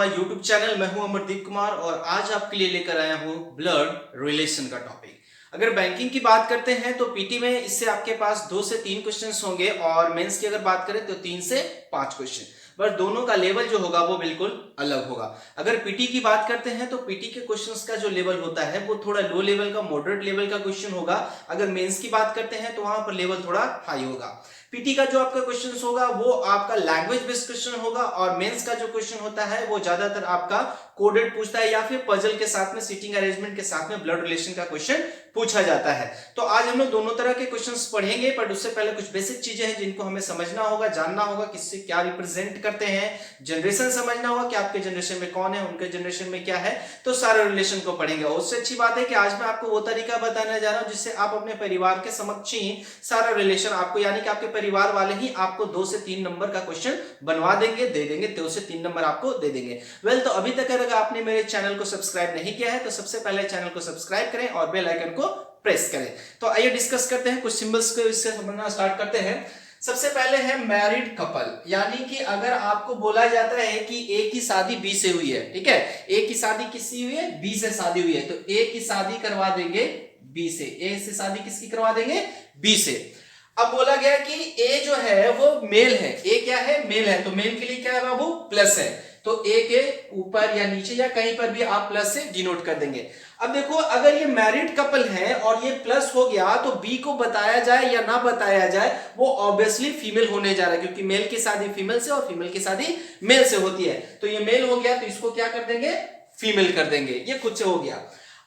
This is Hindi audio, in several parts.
My YouTube channel. मैं हूं अमरदीप कुमार और आज आपके लिए लेकर आया हूं ब्लड रिलेशन का टॉपिक। अगर बैंकिंग की बात करते हैं तो पीटी में इससे आपके पास 2 से 3 क्वेश्चंस होंगे और मेंस की अगर बात करें तो 3 से 5 क्वेश्चन, बस दोनों का लेवल जो होगा वो बिल्कुल अलग होगा। अगर पीटी की बात करते हैं तो पीटी के क्वेश्चंस का जो लेवल होता है वो थोड़ा लो लेवल का, मॉडरेट लेवल का क्वेश्चन होगा। अगर मेंस की बात करते हैं तो वहां पर लेवल थोड़ा हाई होगा। पीटी का जो आपका क्वेश्चन होगा वो आपका लैंग्वेज बेस्ड क्वेश्चन होगा और मेंस का जो क्वेश्चन होता है वो ज्यादातर आपका कोडेड पूछता है या फिर पजल के साथ में, सीटिंग अरेंजमेंट के साथ में ब्लड रिलेशन का क्वेश्चन पूछा जाता है। तो आज हम लोग दोनों तरह के क्वेश्चंस पढ़ेंगे, पर उससे पहले कुछ बेसिक चीजें हैं जिनको हमें समझना होगा, जानना होगा किससे क्या रिप्रेजेंट करते हैं, जनरेशन समझना होगा कि आपके जनरेशन में कौन है, उनके जनरेशन में क्या है, तो सारे रिलेशन को पढ़ेंगे। और उससे अच्छी बात है कि आज मैं आपको वो तरीका बताने जा रहा हूं जिससे आप अपने परिवार के समक्ष ही सारा रिलेशन आपको, यानी कि आपके परिवार वाले ही आपको 2 से 3 नंबर का क्वेश्चन बनवा देंगे, दे देंगे, 2 से 3 नंबर आपको दे देंगे। तो अभी तक अगर आपने मेरे चैनल को सब्सक्राइब नहीं किया है तो सबसे पहले चैनल को सब्सक्राइब करें और बेल आइकन को प्रेस करें। तो आइए डिस्कस करते हैं, कुछ सिंबल्स को इससे समझना स्टार्ट करते हैं। सबसे पहले है मैरिड कपल, यानी कि अगर आपको बोला जाता है कि ए की शादी बी से हुई है, ठीक है, ए की शादी किससे हुई है, बी से शादी हुई है, तो ए की शादी करवा देंगे बी से। ए से शादी किसकी करवा देंगे, बी से। अब बोला गया कि ए जो है वो मेल है, ए क्या है, मेल है, तो मेल के लिए क्या है बाबू, प्लस है, तो ए के ऊपर या नीचे या कहीं पर भी आप प्लस से डिनोट कर देंगे। अब देखो, अगर ये मैरिड कपल है और ये प्लस हो गया तो बी को बताया जाए या ना बताया जाए वो ऑब्वियसली फीमेल होने जा रहा है, क्योंकि मेल की शादी फीमेल से और फीमेल की शादी मेल से होती है। तो ये मेल हो गया तो इसको क्या कर देंगे, फीमेल कर देंगे, ये खुद से हो गया।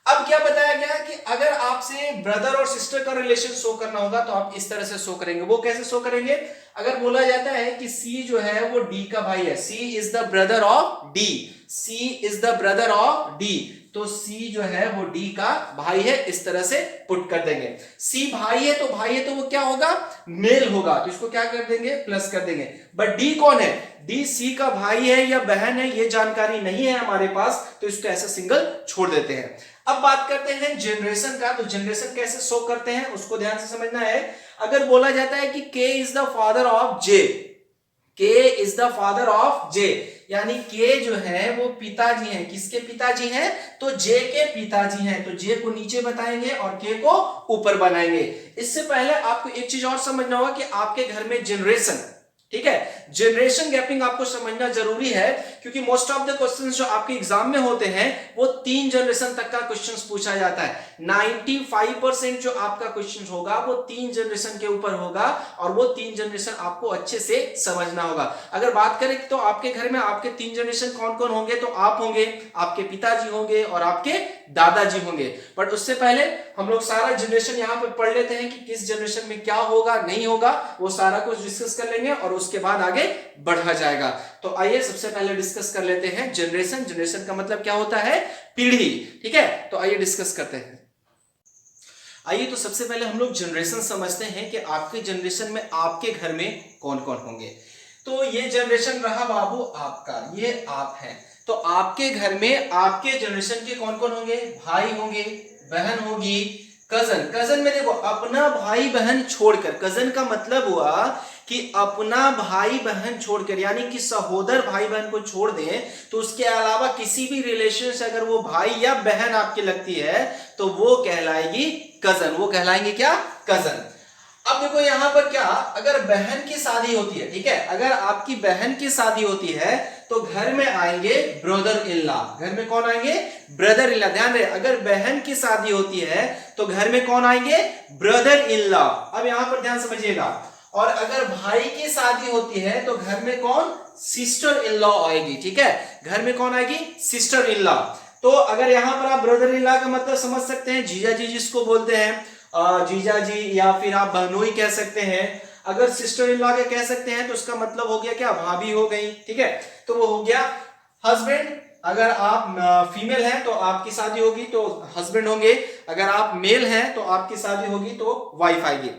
अब क्या बताया गया कि अगर आपसे ब्रदर और सिस्टर का रिलेशन शो करना होगा तो आप इस तरह से शो करेंगे। वो कैसे शो करेंगे, अगर बोला जाता है कि सी जो है वो डी का भाई है, C is the brother of D, C is the brother of D, तो सी जो है वो डी का भाई है, इस तरह से पुट कर देंगे। सी भाई है तो वो क्या होगा, मेल होगा, तो इसको क्या कर देंगे, प्लस कर देंगे। बट डी कौन है, डी सी का भाई है या बहन है ये जानकारी नहीं है हमारे पास, तो इसको ऐसा सिंगल छोड़ देते हैं। अब बात करते हैं जनरेशन का, तो जनरेशन कैसे शो करते हैं उसको ध्यान से समझना है। अगर बोला जाता है कि के इज द फादर ऑफ जे, के इज द फादर ऑफ जे, यानी के जो है वो पिताजी हैं, किसके पिताजी हैं, तो जे के पिताजी हैं, तो जे को नीचे बताएंगे और के को ऊपर बनाएंगे। इससे पहले आपको एक चीज और समझना होगा कि आपके घर में जनरेशन, ठीक है, जनरेशन गैपिंग आपको समझना जरूरी है, क्योंकि मोस्ट ऑफ द क्वेश्चंस जो आपके एग्जाम में होते हैं वो 3 जनरेशन तक का क्वेश्चंस पूछा जाता है। 95% जो आपका क्वेश्चन होगा वो 3 जनरेशन के ऊपर होगा और वो 3 जनरेशन आपको अच्छे से समझना होगा। अगर बात करें तो आपके घर में आपके 3 जनरेशन कौन कौन होंगे, तो आप होंगे, आपके पिताजी होंगे और आपके दादाजी होंगे। बट उससे पहले हम लोग सारा जनरेशन यहाँ पे पढ़ लेते हैं कि किस जनरेशन में क्या होगा नहीं होगा, वो सारा कुछ डिस्कस कर लेंगे और उसके बाद आगे बढ़ा जाएगा। तो आइए सबसे पहले डिस्कस कर लेते हैं जनरेशन। जनरेशन का मतलब क्या होता है, पीढ़ी, ठीक है, तो आइए डिस्कस करते हैं। आइए तो सबसे पहले हम लोग जनरेशन समझते हैं कि आपके जनरेशन में आपके घर में कौन कौन होंगे। तो ये जनरेशन रहा बाबू आपका, ये आप हैं, तो आपके घर में आपके जनरेशन के कौन कौन होंगे, भाई होंगे, बहन होगी, कजन। कजन में देखो अपना भाई बहन छोड़कर, कजन का मतलब हुआ कि अपना भाई बहन छोड़कर, यानी कि सहोदर भाई बहन को छोड़ दें तो उसके अलावा किसी भी रिलेशन से अगर वो भाई या बहन आपकी लगती है तो वो कहलाएगी कजन, वो कहलाएंगे क्या, कजन। अब देखो यहां पर क्या, अगर बहन की शादी होती है, ठीक है, अगर आपकी बहन की शादी होती है तो घर में आएंगे ब्रदर इन लॉ, घर में कौन आएंगे, ब्रदर इन लॉ। ध्यान रहे, अगर बहन की शादी होती है तो घर में कौन आएंगे, ब्रदर इन लॉ। अब यहां पर ध्यान समझिएगा, और अगर भाई की शादी होती है तो घर में कौन, सिस्टर इन लॉ आएगी, ठीक है, घर में कौन आएगी, सिस्टर इन लॉ। तो अगर यहां पर आप ब्रदर इन लॉ का मतलब समझ सकते हैं, जीजा जी जिसको बोलते हैं, जीजा जी, या फिर आप बहनोई कह सकते हैं। अगर सिस्टर इन लॉ के कह सकते हैं तो उसका मतलब हो गया क्या, भाभी हो गई, ठीक है, तो वो हो गया हस्बैंड। अगर आप फीमेल हैं तो आपकी शादी होगी तो हस्बैंड होंगे, अगर आप मेल हैं तो आपकी शादी होगी तो वाइफ आएगी।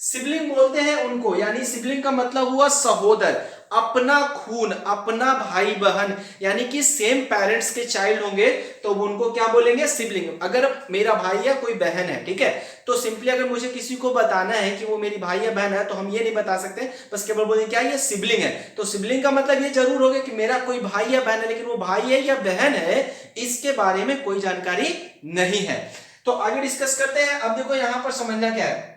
सिबलिंग बोलते हैं उनको, यानी सिबलिंग का मतलब हुआ सहोदर। अपना खून, अपना भाई बहन, यानी कि सेम पेरेंट्स के चाइल्ड होंगे तो उनको क्या बोलेंगे? सिबलिंग। अगर मेरा भाई या कोई बहन है, ठीक है, तो सिंपली अगर मुझे किसी को बताना है कि वो मेरी भाई या बहन है तो हम ये नहीं बता सकते, बस केवल बोलेंगे क्या ये सिबलिंग है। तो सिबलिंग का मतलब ये जरूर होगा कि मेरा कोई भाई या बहन है, लेकिन वो भाई है या बहन है इसके बारे में कोई जानकारी नहीं है। तो आगे डिस्कस करते हैं। अब देखो यहां पर समझना क्या है,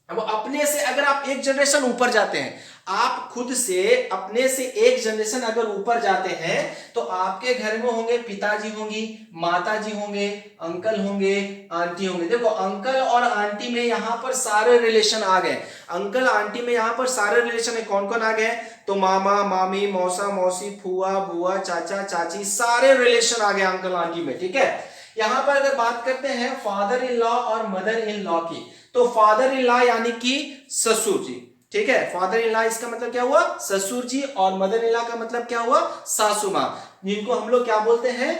अब अपने से अगर आप एक जनरेशन ऊपर जाते हैं, आप खुद से अपने से एक जनरेशन अगर ऊपर जाते हैं तो आपके घर में होंगे पिताजी होंगी, माताजी होंगे, अंकल होंगे, आंटी होंगे। देखो अंकल और आंटी में यहां पर सारे रिलेशन आ गए। अंकल आंटी में यहां पर सारे रिलेशन है, कौन कौन आ गए? तो मामा मामी, मौसा मौसी, फुआ बुआ, चाचा चाची, सारे रिलेशन आ गए अंकल आंटी में, ठीक है। यहां पर अगर बात करते हैं फादर इन लॉ और मदर इन लॉ की, तो फादर इन लॉ यानी कि ससुर जी, ठीक है। फादर इन लॉ इसका मतलब क्या हुआ? ससुर जी, और मदर इन लॉ का मतलब क्या हुआ? सासू मां, जिनको हम लोग क्या बोलते हैं?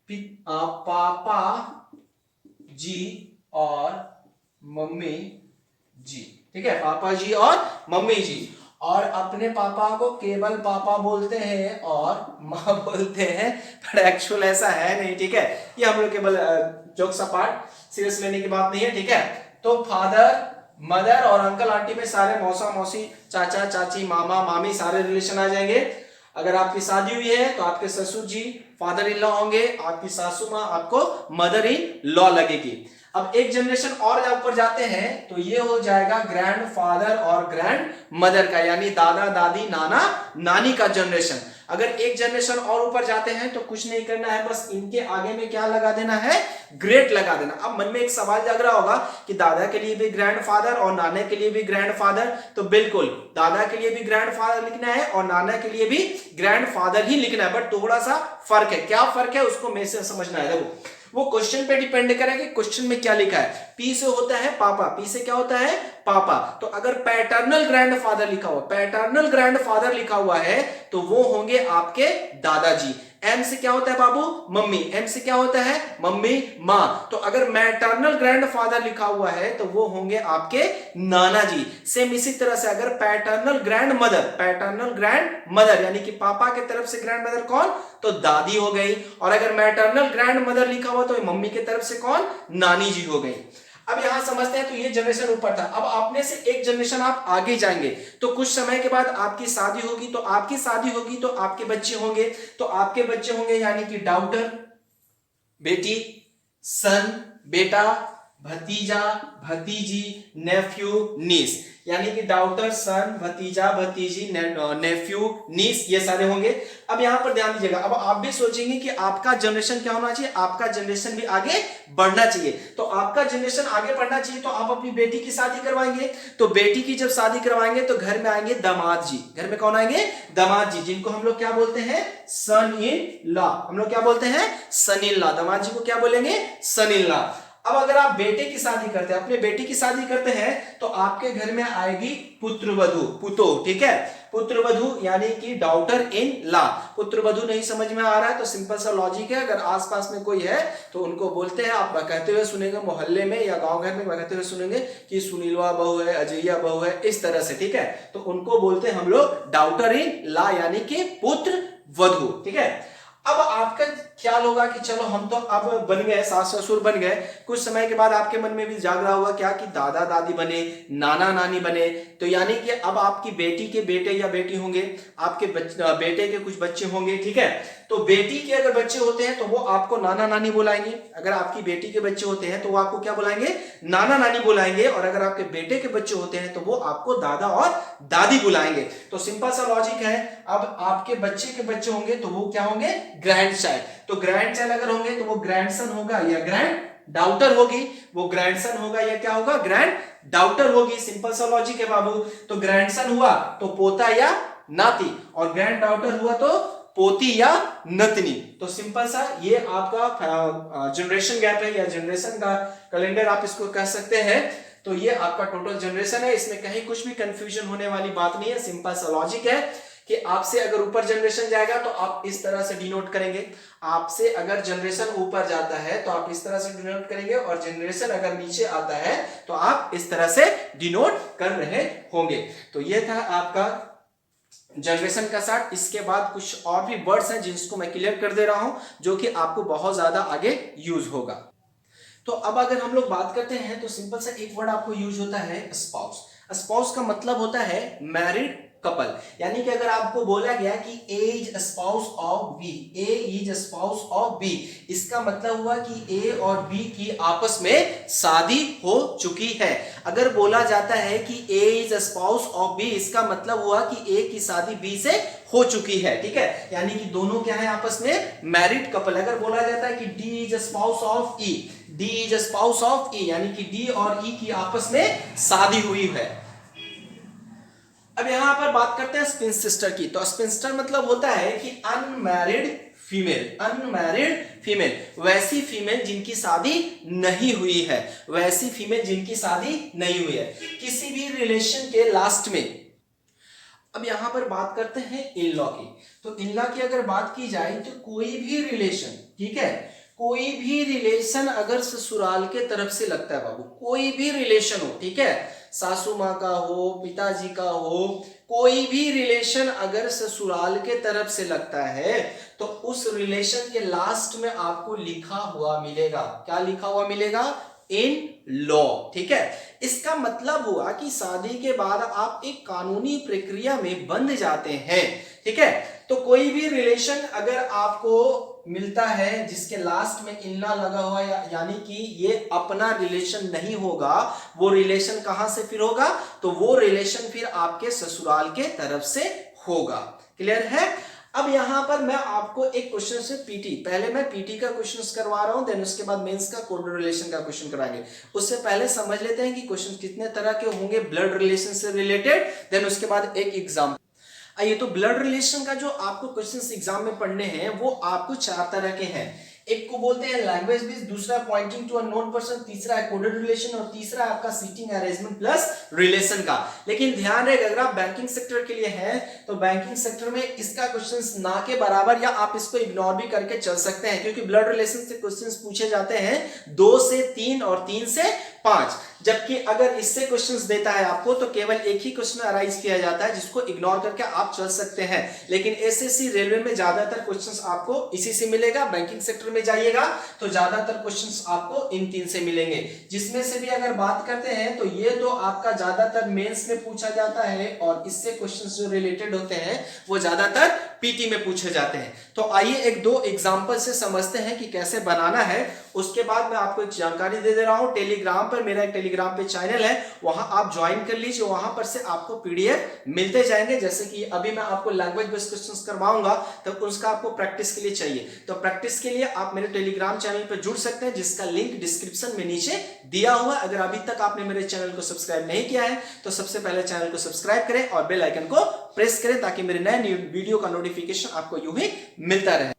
पापा जी और मम्मी जी, ठीक है, पापा जी और मम्मी जी। और अपने पापा को केवल पापा बोलते हैं और माँ बोलते हैं, पर एक्चुअल ऐसा है नहीं, ठीक है। ये हम लोग केवल जोक्स अपार्ट, सीरियस लेने की बात नहीं है, ठीक है। तो फादर मदर और अंकल आंटी में सारे मौसा मौसी, चाचा चाची, मामा मामी, सारे रिलेशन आ जाएंगे। अगर आपकी शादी हुई है तो आपके ससुर जी फादर इन लॉ होंगे, आपकी सासू माँ आपको मदर इन लॉ लगेगी। अब एक जनरेशन और ऊपर जाते हैं तो ये हो जाएगा ग्रैंड फादर और ग्रैंड मदर का, यानी दादा दादी नाना नानी का जनरेशन। अगर एक जनरेशन और ऊपर जाते हैं तो कुछ नहीं करना है, बस इनके आगे में क्या लगा देना है? ग्रेट लगा देना। अब मन में एक सवाल जाग रहा होगा कि दादा के लिए भी ग्रैंड फादर और नाना के लिए भी ग्रैंड फादर, तो बिल्कुल दादा के लिए भी ग्रैंड फादर लिखना है और नाना के लिए भी ग्रैंड फादर ही लिखना है, बट थोड़ा सा फर्क है। क्या फर्क है उसको मैं से समझना है। देखो वो क्वेश्चन पे डिपेंड करेगा कि क्वेश्चन में क्या लिखा है। पी से होता है पापा, पी से क्या होता है? पापा। तो अगर पैटर्नल ग्रैंडफादर लिखा हुआ, पैटर्नल ग्रैंडफादर लिखा हुआ है तो वो होंगे आपके दादाजी। एम से क्या होता है बाबू? मम्मी। एम से क्या होता है? मम्मी मां। तो अगर मैटर्नल ग्रैंडफादर लिखा हुआ है तो वो होंगे आपके नाना जी। सेम इसी तरह से अगर paternal grand mother, paternal grand mother यानी कि पापा के तरफ से ग्रैंड मदर कौन? तो दादी हो गई। और अगर मैटर्नल ग्रैंड मदर लिखा हुआ तो मम्मी के तरफ से कौन? नानी जी हो गई। अब यहां समझते हैं, तो ये जनरेशन ऊपर था। अब आपने से एक जनरेशन आप आगे जाएंगे तो कुछ समय के बाद आपकी शादी होगी, तो आपकी शादी होगी तो आपके बच्चे होंगे, तो आपके बच्चे होंगे यानी कि डॉटर बेटी, सन बेटा, भतीजा भतीजी, नेफ्यू नीस, यानी कि डॉटर सन भतीजा भतीजी नेफ्यू नीस, ये सारे होंगे। अब यहां पर ध्यान दीजिएगा, अब आप भी सोचेंगे कि आपका जनरेशन क्या होना चाहिए? आपका जनरेशन भी आगे बढ़ना चाहिए। तो आपका जनरेशन आगे बढ़ना चाहिए तो आप अपनी बेटी की शादी करवाएंगे। तो बेटी की जब शादी करवाएंगे तो घर में आएंगे दामाद जी। घर में कौन आएंगे? दामाद जी, जिनको हम लोग क्या बोलते हैं? सन इन लॉ। हम लोग क्या बोलते हैं? सन इन लॉ। दामाद जी को क्या बोलेंगे? सन इन लॉ। अब अगर आप बेटे की शादी करते हैं, अपने बेटी की शादी करते हैं तो आपके घर में आएगी पुत्रवधू, पुतो, ठीक है। पुत्रवधू यानी कि डॉटर इन लॉ। पुत्रवधू नहीं समझ में आ रहा है तो सिंपल सा लॉजिक है, अगर आसपास में कोई है तो उनको बोलते हैं, आप कहते हुए सुनेंगे मोहल्ले में या गांव घर में कहते हुए सुनेंगे कि सुनीलवा बहू है, अजैया बहू है, इस तरह से, ठीक है। तो उनको बोलते हैं हम लोग डॉटर इन लॉ यानी कि पुत्र वधू, ठीक है। अब आपका ख्याल होगा कि चलो हम तो अब बन गए, सास ससुर बन गए, कुछ समय के बाद आपके मन में भी जाग रहा होगा क्या कि दादा दादी बने, नाना नानी बने। तो यानी कि अब आपकी बेटी के बेटे या बेटी होंगे, आपके बेटे के कुछ बच्चे होंगे, ठीक है। तो बेटी के अगर बच्चे होते हैं तो वो आपको नाना नानी बुलाएंगे। अगर आपकी बेटी के बच्चे होते हैं तो वो आपको क्या बुलाएंगे? नाना नानी बुलाएंगे। और अगर आपके बेटे के बच्चे होते हैं तो वो आपको दादा और दादी बुलाएंगे। तो सिंपल सा लॉजिक है। अब आपके बच्चे के बच्चे होंगे तो वो क्या होंगे? Grand child. तो ग्रैंड चाइल्ड अगर होंगे तो वो ग्रैंडसन होगा या ग्रैंड डाउटर होगी। वो ग्रैंडसन होगा या क्या होगा? ग्रैंड डाउटर होगी। सिंपल सा लॉजिक है बाबू। तो ग्रैंडसन हुआ तो पोता या नाती, और ग्रैंड डाउटर हुआ तो पोती या नतनी। तो सिंपल सा ये आपका जनरेशन गैप है या जनरेशन का कैलेंडर आप इसको कह सकते हैं। तो ये आपका टोटल जनरेशन है, इसमें कहीं कुछ भी कंफ्यूजन होने वाली बात नहीं है। सिंपल सा लॉजिक है कि आपसे अगर ऊपर जनरेशन जाएगा तो आप इस तरह से डिनोट करेंगे, आपसे अगर जनरेशन ऊपर जाता है तो आप इस तरह से डिनोट करेंगे, और जनरेशन अगर नीचे आता है तो आप इस तरह से डिनोट कर रहे होंगे। तो ये था आपका जनरेशन का स्टार्ट, इसके बाद कुछ और भी वर्ड्स हैं जिनको मैं क्लियर कर दे रहा हूं जो कि आपको बहुत ज्यादा आगे यूज होगा। तो अब अगर हम लोग बात करते हैं तो सिंपल सा एक वर्ड आपको यूज होता है स्पाउस। स्पाउस का मतलब होता है मैरिड कपल, यानी कि अगर आपको बोला गया कि A is spouse of B, A is spouse of B, इसका मतलब हुआ कि ए और बी की आपस में शादी हो चुकी है। अगर बोला जाता है कि A is spouse of B, इसका मतलब हुआ कि ए की शादी बी से हो चुकी है, ठीक है, यानी कि दोनों क्या है आपस में मैरिड कपल। अगर बोला जाता है कि D is spouse of E, D is spouse of E, यानी कि डी और ई की आपस में शादी हुई है। अब यहां पर बात करते हैं स्पिंस्टर की। तो स्पिंस्टर मतलब होता है कि अनमैरिड फीमेल, अनमैरिड फीमेल, वैसी फीमेल जिनकी शादी नहीं हुई है, वैसी फीमेल जिनकी शादी नहीं हुई है किसी भी रिलेशन के लास्ट में। अब यहां पर बात करते हैं इन लॉ की। तो इन लॉ की अगर बात की जाए तो कोई भी रिलेशन, ठीक है, कोई भी रिलेशन अगर ससुराल के तरफ से लगता है बाबू, कोई भी रिलेशन हो, ठीक है, सासू माँ का हो, पिताजी का हो, कोई भी रिलेशन अगर ससुराल के तरफ से लगता है तो उस रिलेशन के लास्ट में आपको लिखा हुआ मिलेगा। क्या लिखा हुआ मिलेगा? इन लॉ, ठीक है। इसका मतलब हुआ कि शादी के बाद आप एक कानूनी प्रक्रिया में बंध जाते हैं, ठीक है। तो कोई भी रिलेशन अगर आपको मिलता है जिसके लास्ट में इल्ला लगा हुआ यानी कि ये अपना रिलेशन नहीं होगा, वो रिलेशन कहां से फिर होगा? तो वो रिलेशन फिर आपके ससुराल के तरफ से होगा। क्लियर है? अब यहां पर मैं आपको एक क्वेश्चन से पीटी, पहले मैं पीटी का क्वेश्चन करवा रहा हूं, देन उसके बाद मेंस का कोड रिलेशन का क्वेश्चन कराएंगे। उससे पहले समझ लेते हैं कि क्वेश्चन कितने तरह के होंगे ब्लड रिलेशन से रिलेटेड, देन उसके बाद एक एग्जाम्पल। आइए, तो ब्लड रिलेशन का जो आपको क्वेश्चंस एग्जाम में पढ़ने हैं वो आपको 4 तरह के हैं। एक को बोलते हैं लैंग्वेज बेस, दूसरा पॉइंटिंग टू अननोन पर्सन, तीसरा है कोडेड रिलेशन और तीसरा आपका सीटिंग अरेंजमेंट प्लस रिलेशन का। लेकिन ध्यान रहे, अगर आप बैंकिंग सेक्टर के लिए हैं तो बैंकिंग सेक्टर में इसका क्वेश्चंस ना के बराबर या आप इसको इग्नोर भी करके चल सकते हैं, क्योंकि ब्लड रिलेशन से क्वेश्चंस पूछे जाते हैं 2 से 3 और 3 से 5, जबकि अगर इससे क्वेश्चंस देता है आपको तो केवल एक ही क्वेश्चन अराइज किया जाता है जिसको इग्नोर करके आप चल सकते हैं। लेकिन एसएससी रेलवे में ज्यादातर क्वेश्चंस आपको इसी से मिलेगा। बैंकिंग सेक्टर में जाइएगा तो ज्यादातर क्वेश्चंस आपको इन 3 से मिलेंगे, जिसमें से भी अगर बात करते हैं तो ये तो आपका ज्यादातर मेंस में पूछा जाता है और इससे क्वेश्चंस जो रिलेटेड होते हैं वो ज्यादातर पीटी में पूछे जाते हैं। तो आइए एक दो एग्जांपल से समझते हैं कि कैसे बनाना है। उसके बाद मैं आपको एक जानकारी दे रहा हूं, टेलीग्राम पर मेरा एक टेलीग्राम पे चैनल है, वहां आप ज्वाइन कर लीजिए, वहां पर से आपको पीडीएफ मिलते जाएंगे। जैसे कि अभी मैं आपको लैंग्वेज बेस्ड क्वेश्चंस करवाऊंगा तो उसका आपको प्रैक्टिस के लिए चाहिए, तो प्रैक्टिस के लिए आप मेरे टेलीग्राम चैनल पर जुड़ सकते हैं, जिसका लिंक डिस्क्रिप्शन में नीचे दिया हुआ। अगर अभी तक आपने मेरे चैनल को सब्सक्राइब नहीं किया है तो सबसे पहले चैनल को सब्सक्राइब करें और बेल आइकन को प्रेस करें ताकि मेरे नए वीडियो का नोटिफिकेशन आपको यूं ही मिलता रहे।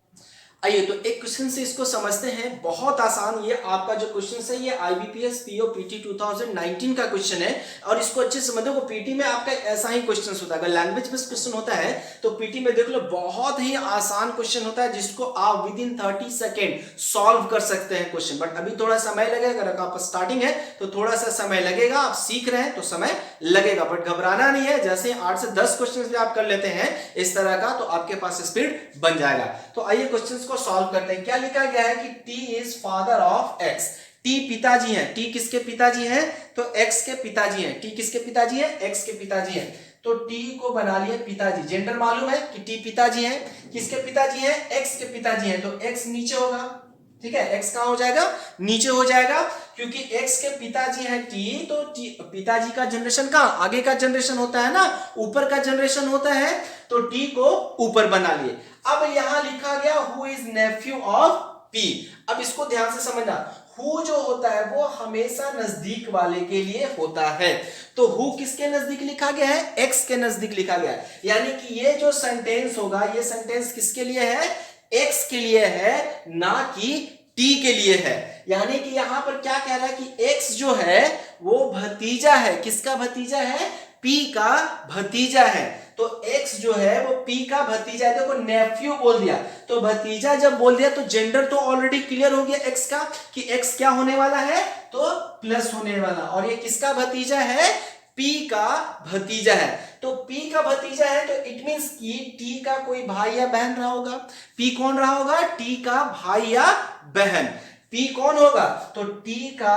आइए, तो एक क्वेश्चन से इसको समझते हैं, बहुत आसान। ये आपका जो क्वेश्चन है ये आईबीपीएस पीओ पीटी 2019 का क्वेश्चन है और इसको अच्छे से समझो। पीटी में आपका ऐसा ही क्वेश्चन होता है, अगर लैंग्वेज बेस्ड क्वेश्चन होता है तो पीटी में देख लो बहुत ही आसान क्वेश्चन होता है जिसको आप विद इन 30 सेकेंड सॉल्व कर सकते हैं क्वेश्चन। बट अभी थोड़ा समय लगेगा, अगर आप स्टार्टिंग है तो थोड़ा सा समय लगेगा, आप सीख रहे हैं तो समय लगेगा, बट घबराना नहीं है। जैसे 8 से 10 क्वेश्चन भी आप कर लेते हैं इस तरह का तो आपके पास स्पीड बन जाएगा। तो आइए क्वेश्चन को सॉल्व करते हैं। क्या लिखा गया है कि T is father of x, T पिताजी हैं। टी किसके पिताजी हैं? तो एक्स के पिताजी हैं। टी किसके पिताजी हैं? एक्स के पिताजी हैं। तो टी को बना लिए पिताजी, जेंडर मालूम है कि टी पिताजी हैं। किसके पिताजी हैं? एक्स के पिताजी हैं, तो एक्स नीचे होगा, ठीक है, एक्स कहां हो जाएगा? नीचे हो जाएगा, क्योंकि एक्स के पिताजी है टी, तो पिताजी का जनरेशन कहां? आगे का जनरेशन होता है ना, ऊपर का जनरेशन होता है, तो टी को ऊपर बना लिए। अब यहां लिखा गया who is Neiphiu of P. अब इसको ध्यान से समझना, हु जो होता है वो हमेशा नजदीक वाले के लिए होता है। तो हु किसके नजदीक लिखा गया है? एक्स के नजदीक लिखा गया है, यानी कि ये जो सेंटेंस होगा ये सेंटेंस किसके लिए है? एक्स के लिए है, ना कि टी के लिए है। यानी कि यहां पर क्या कह रहा है कि एक्स जो है वो भतीजा है। किसका भतीजा है? पी का भतीजा है। तो एक्स जो है वो पी का भतीजा है। देखो नेफ्यू बोल दिया, तो भतीजा जब बोल दिया तो जेंडर तो ऑलरेडी क्लियर हो गया एक्स का कि एक्स क्या होने वाला है? तो प्लस होने वाला। और ये किसका भतीजा है? P का भतीजा है। तो P का भतीजा है तो इट मींस कि T का कोई भाई या बहन रहा होगा। P कौन रहा होगा? T का भाई या बहन। P कौन होगा? तो T का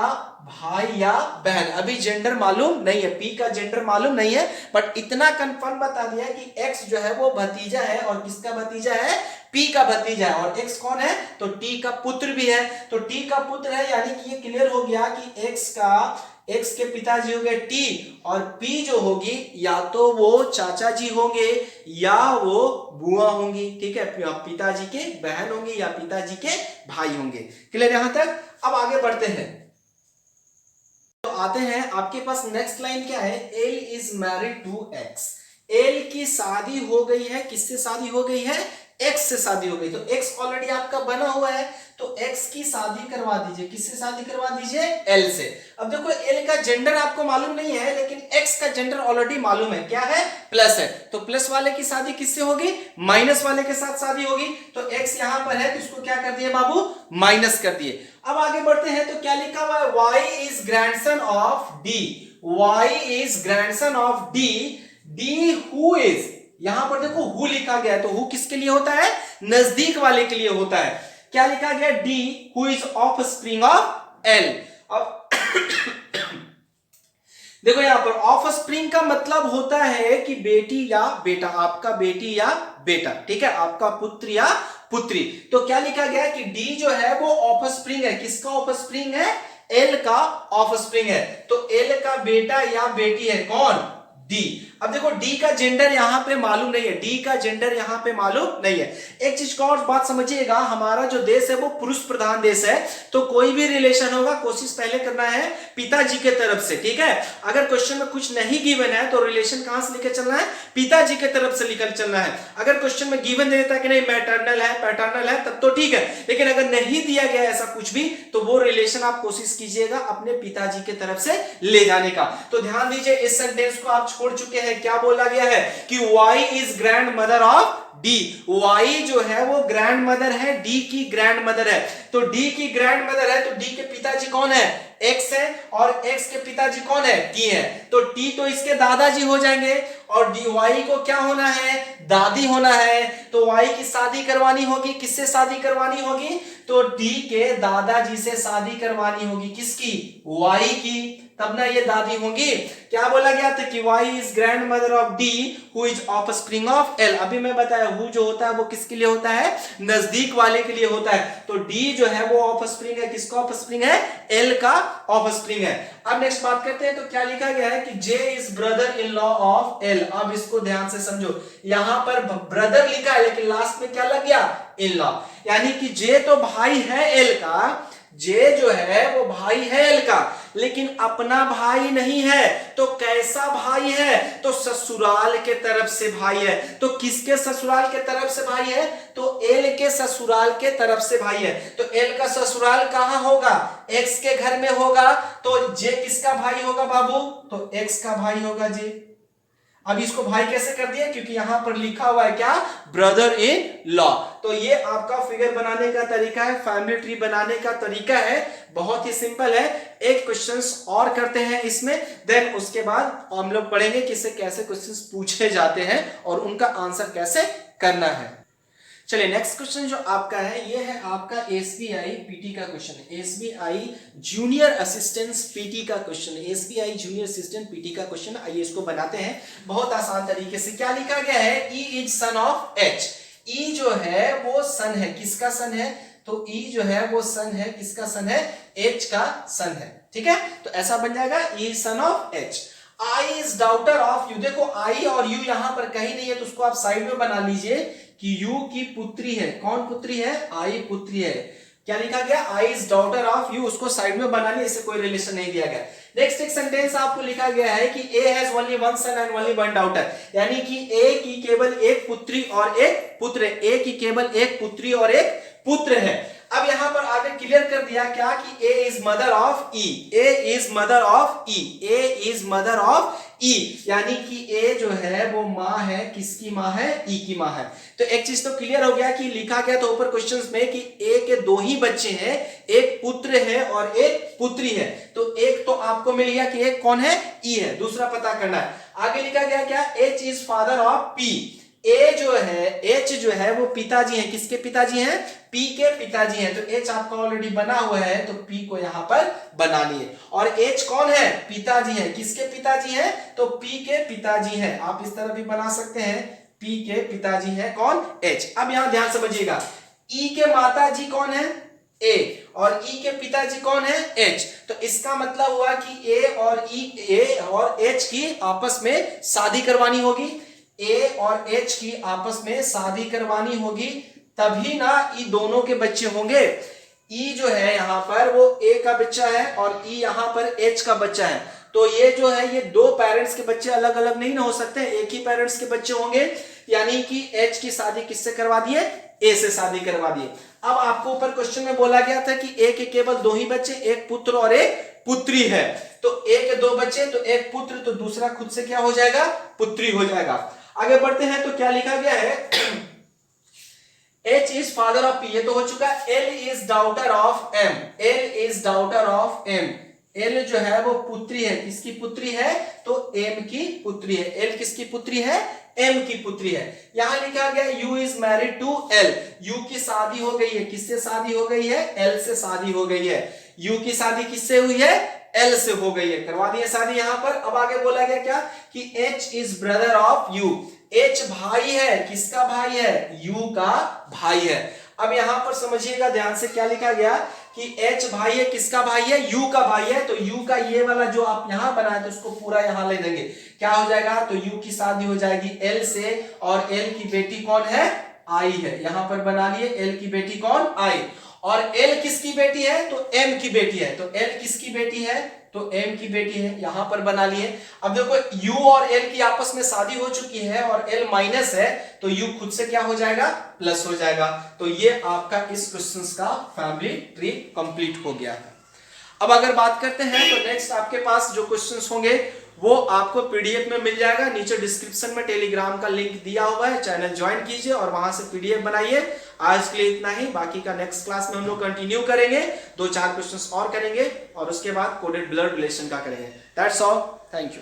भाई या बहन। अभी जेंडर मालूम नहीं है, P का जेंडर मालूम नहीं है, बट इतना कंफर्म बता दिया कि X जो है वो भतीजा है। और किसका भतीजा है? P का भतीजा है। और X कौन है? तो T का पुत्र भी है। तो T का पुत्र है यानी कि ये क्लियर हो गया कि X के पिताजी हो गए T, और P जो होगी या तो वो चाचा जी होंगे या वो बुआ होंगी। ठीक है, पिताजी के बहन होंगे या पिताजी के भाई होंगे। क्लियर यहां तक? अब आगे बढ़ते हैं तो आते हैं आपके पास नेक्स्ट लाइन क्या है? L is married to X। L की शादी हो गई है। किससे शादी हो गई है? X से शादी हो गई। तो X ऑलरेडी आपका बना हुआ है तो X की शादी करवा दीजिए। किससे शादी करवा दीजिए? L से। अब देखो L का जेंडर आपको मालूम नहीं है लेकिन X का जेंडर ऑलरेडी मालूम है। क्या है? प्लस है। तो प्लस वाले की शादी किससे होगी? माइनस वाले के साथ शादी होगी। तो X यहां पर है तो इसको क्या कर दिए बाबू? माइनस कर दिए। अब आगे बढ़ते हैं तो क्या लिखा हुआ है? Y is grandson of D। Y is grandson of D। D who is, यहां पर देखो हु लिखा गया है तो हु किसके लिए होता है? नजदीक वाले के लिए होता है। क्या लिखा गया? D who is of spring of L। अब देखो यहां पर ऑफ स्प्रिंग का मतलब होता है कि बेटी या बेटा, आपका बेटी या बेटा। ठीक है, आपका पुत्र या पुत्री। तो क्या लिखा गया कि D जो है वो ऑफ स्प्रिंग है। किसका ऑफ स्प्रिंग है? L का ऑफ स्प्रिंग है। तो L का बेटा या बेटी है कौन? D। अब देखो D का जेंडर यहां पे मालूम नहीं है। D का जेंडर यहां पे मालूम नहीं है। एक चीज का और बात समझिएगा, हमारा जो देश है वो पुरुष प्रधान देश है। तो कोई भी रिलेशन होगा कोशिश पहले करना है पिताजी के तरफ से। ठीक है, अगर क्वेश्चन में कुछ नहीं गिवन है तो रिलेशन कहां से लेकर चलना है? पिताजी के तरफ से लेकर चलना है। अगर क्वेश्चन में गिवन दे देता है कि नहीं मैटरनल है पैटर्नल है तब तो ठीक है, लेकिन अगर नहीं दिया गया ऐसा कुछ भी तो वो रिलेशन आप कोशिश कीजिएगा अपने पिताजी के तरफ से ले जाने का। तो ध्यान दीजिए, इस सेंटेंस को आप छोड़ चुके हैं। क्या बोला गया है कि Y is grand mother of D। Y जो है वो ग्रैंड मदर है, D की ग्रैंड मदर है। तो D की ग्रैंड मदर है तो D के पिताजी कौन है? X है। और X के पिताजी कौन है? T है। तो T तो इसके दादाजी हो जाएंगे और Y को क्या होना है? दादी होना है। तो Y की शादी करवानी होगी। किससे शादी करवानी होगी? तो D के दादाजी से शादी करवानी होगी। किसकी? Y की। तब ना ये दादी होंगी। क्या बोला गया था कि Y is grand mother of D who is of spring of L। अभी मैं बताया हु जो होता है वो किसके लिए होता है? नजदीक वाले के लिए होता है। तो D जो है वो ऑफ स्प्रिंग है। किसका ऑफ स्प्रिंग है? L का ऑफ स्प्रिंग है। अब नेक्स्ट बात करते हैं तो क्या लिखा गया है कि J is brother in law of L। अब इसको ध्यान से समझो, यहां पर ब्रदर लिखा है लेकिन लास्ट में क्या लग गया? In law. यानी कि J तो भाई है L का, J जो है वो भाई है L का, लेकिन अपना भाई नहीं है। तो कैसा भाई है? तो ससुराल के तरफ से भाई है। तो किसके ससुराल के तरफ से भाई है? तो L के ससुराल के तरफ से भाई है। तो L का ससुराल कहां होगा? X के घर में होगा। तो J किसका भाई होगा बाबू? तो X का भाई होगा J। अब इसको भाई कैसे कर दिया? क्योंकि यहां पर लिखा हुआ है क्या? Brother in law. तो ये आपका फिगर बनाने का तरीका है, फैमिली ट्री बनाने का तरीका है। बहुत ही सिंपल है। एक क्वेश्चंस और करते हैं इसमें, देन उसके बाद हम लोग पढ़ेंगे कि इससे कैसे क्वेश्चंस पूछे जाते हैं और उनका आंसर कैसे करना है। चलिए नेक्स्ट क्वेश्चन जो आपका है ये है आपका SBI PT का क्वेश्चन है। SBI जूनियर असिस्टेंट PT का क्वेश्चन है। SBI जूनियर असिस्टेंट PT का क्वेश्चन। आइए इसको बनाते हैं बहुत आसान तरीके से। क्या लिखा गया है? E is son of H। E जो है वो सन है। किसका सन है? तो E जो है वो सन है। किसका सन है? H का सन है। ठीक है, तो ऐसा बन जाएगा E son of H। I is daughter of U। देखो I और U यहां पर कहीं नहीं है तो उसको आप साइड में बना लीजिए कि U की पुत्री है। कौन पुत्री है? I पुत्री है। क्या लिखा गया? I is daughter of U। उसको साइड में बना लिया, इससे कोई रिलेशन नहीं दिया गया। नेक्स्ट एक सेंटेंस आपको लिखा गया है कि A has only one son and only one daughter. यानी कि A की केवल एक पुत्री और एक पुत्र है। A की केवल एक पुत्री और एक पुत्र है। अब यहां पर आगे क्लियर कर दिया क्या कि A is mother of E, A is mother of E, A is mother of E, यानी कि ए जो है वो माँ है, किसकी माँ है, ई की माँ है। तो एक चीज तो क्लियर हो गया कि लिखा गया तो ऊपर क्वेश्चंस में कि ए के दो ही बच्चे हैं, एक पुत्र है और एक पुत्री है। तो एक तो आपको मिल गया कि एक कौन है, ई है, दूसरा पता करना है। आगे लिखा गया क्या, H is father of P, A जो है, एच जो है वो पिताजी हैं, किसके पिताजी हैं, पी के पिताजी हैं। तो एच आपका ऑलरेडी बना हुआ है, तो पी को यहां पर बना लिए। और एच कौन है, पिताजी हैं, किसके पिताजी हैं, तो पी के पिताजी हैं। आप इस तरह भी बना सकते हैं, पी के पिताजी हैं कौन, एच। अब यहां ध्यान समझिएगा, ई के माताजी कौन है, ए, और ई के पिताजी कौन है, एच। तो इसका मतलब हुआ कि ए और एच की आपस में शादी करवानी होगी, ए और एच की आपस में शादी करवानी होगी, तभी ना ई दोनों के बच्चे होंगे। ई जो है यहां पर वो ए का बच्चा है और ई यहां पर एच का बच्चा है। तो ये जो है ये दो पेरेंट्स के बच्चे अलग अलग नहीं ना हो सकते, एक ही पेरेंट्स के बच्चे होंगे, यानी कि एच की शादी किससे करवा दिए, ए से शादी करवा दिए। अब आपको ऊपर क्वेश्चन में बोला गया था कि ए के केवल दो ही बच्चे, एक पुत्र और एक पुत्री है। तो ए के दो बच्चे, तो एक पुत्र, तो दूसरा खुद से क्या हो जाएगा, पुत्री हो जाएगा। आगे बढ़ते हैं, तो क्या लिखा गया है, H is father of P, ये तो हो चुका। L is daughter of M, L is daughter of M, L जो है वो पुत्री है, किसकी पुत्री है, तो M की पुत्री है। L किसकी पुत्री है, M की पुत्री है। यहां लिखा गया U is married to L, U की शादी हो गई है, किससे शादी हो गई है, L से शादी हो गई है। U की शादी किससे हुई है, L से हो गई है, करवा दी है शादी यहां पर। अब आगे बोला गया क्या कि H is brother of U, H भाई है, किसका भाई है, U का भाई है। अब यहां पर समझिएगा ध्यान से, क्या लिखा गया कि H भाई है, किसका भाई है, U का भाई है। तो U का ये वाला जो आप यहां बनाए तो उसको पूरा यहां ले देंगे, क्या हो जाएगा, तो U की शादी हो जाएगी L से, और L की बेटी कौन है, I है। यहां पर बना लिए L की बेटी कौन, I, और L किसकी बेटी है, तो M की बेटी है। तो L किसकी बेटी है, तो M की बेटी है, यहां पर बना लिए। अब देखो U और L की आपस में शादी हो चुकी है और L माइनस है, तो U खुद से क्या हो जाएगा, प्लस हो जाएगा। तो ये आपका इस क्वेश्चन का फैमिली ट्री कंप्लीट हो गया है। अब अगर बात करते हैं, तो नेक्स्ट आपके पास जो क्वेश्चंस होंगे वो आपको पीडीएफ में मिल जाएगा। नीचे डिस्क्रिप्शन में टेलीग्राम का लिंक दिया हुआ है, चैनल ज्वाइन कीजिए और वहां से पीडीएफ बनाइए। आज के लिए इतना ही, बाकी का नेक्स्ट क्लास में हम लोग कंटिन्यू करेंगे, 2-4 क्वेश्चंस और करेंगे और उसके बाद कोडेड ब्लड रिलेशन का करेंगे। That's all, thank you.